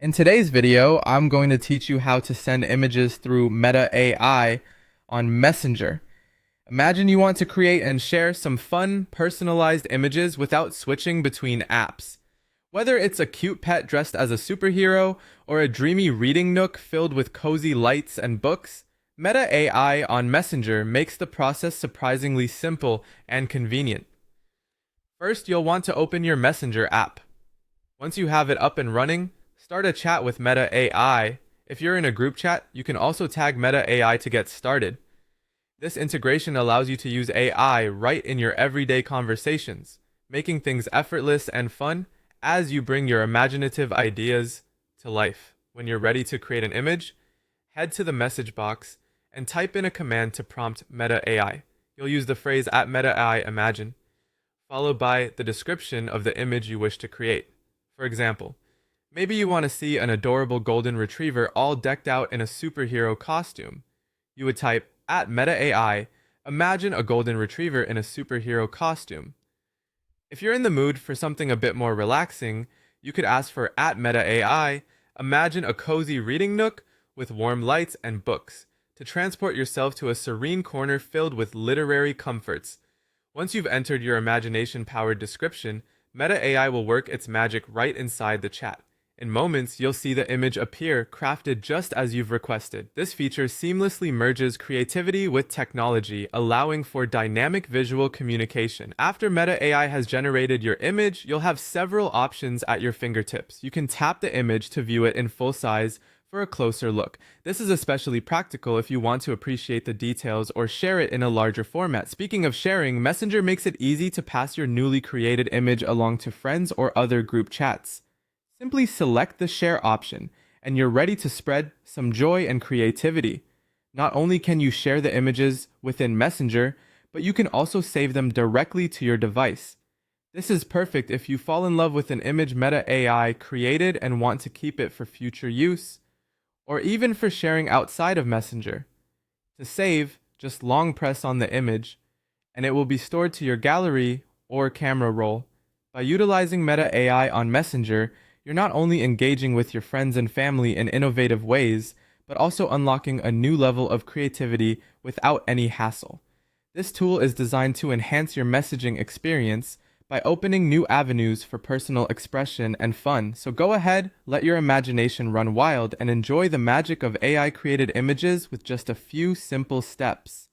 In today's video, I'm going to teach you how to send images through Meta AI on Messenger. Imagine you want to create and share some fun, personalized images without switching between apps. Whether it's a cute pet dressed as a superhero or a dreamy reading nook filled with cozy lights and books, Meta AI on Messenger makes the process surprisingly simple and convenient. First, you'll want to open your Messenger app. Once you have it up and running, start a chat with Meta AI. If you're in a group chat, you can also tag Meta AI to get started. This integration allows you to use AI right in your everyday conversations, making things effortless and fun as you bring your imaginative ideas to life. When you're ready to create an image, head to the message box and type in a command to prompt Meta AI. You'll use the phrase @Meta AI imagine, followed by the description of the image you wish to create. For example, maybe you want to see an adorable golden retriever all decked out in a superhero costume. You would type @Meta AI, imagine a golden retriever in a superhero costume. If you're in the mood for something a bit more relaxing, you could ask for @Meta AI, imagine a cozy reading nook with warm lights and books, to transport yourself to a serene corner filled with literary comforts. Once you've entered your imagination-powered description, Meta AI will work its magic right inside the chat. In moments, you'll see the image appear, crafted just as you've requested. This feature seamlessly merges creativity with technology, allowing for dynamic visual communication. After Meta AI has generated your image, you'll have several options at your fingertips. You can tap the image to view it in full size for a closer look. This is especially practical if you want to appreciate the details or share it in a larger format. Speaking of sharing, Messenger makes it easy to pass your newly created image along to friends or other group chats. Simply select the share option, and you're ready to spread some joy and creativity. Not only can you share the images within Messenger, but you can also save them directly to your device. This is perfect if you fall in love with an image Meta AI created and want to keep it for future use, or even for sharing outside of Messenger. To save, just long press on the image, and it will be stored to your gallery or camera roll. By utilizing Meta AI on Messenger, you're not only engaging with your friends and family in innovative ways, but also unlocking a new level of creativity without any hassle. This tool is designed to enhance your messaging experience by opening new avenues for personal expression and fun. So go ahead, let your imagination run wild, and enjoy the magic of AI-created images with just a few simple steps.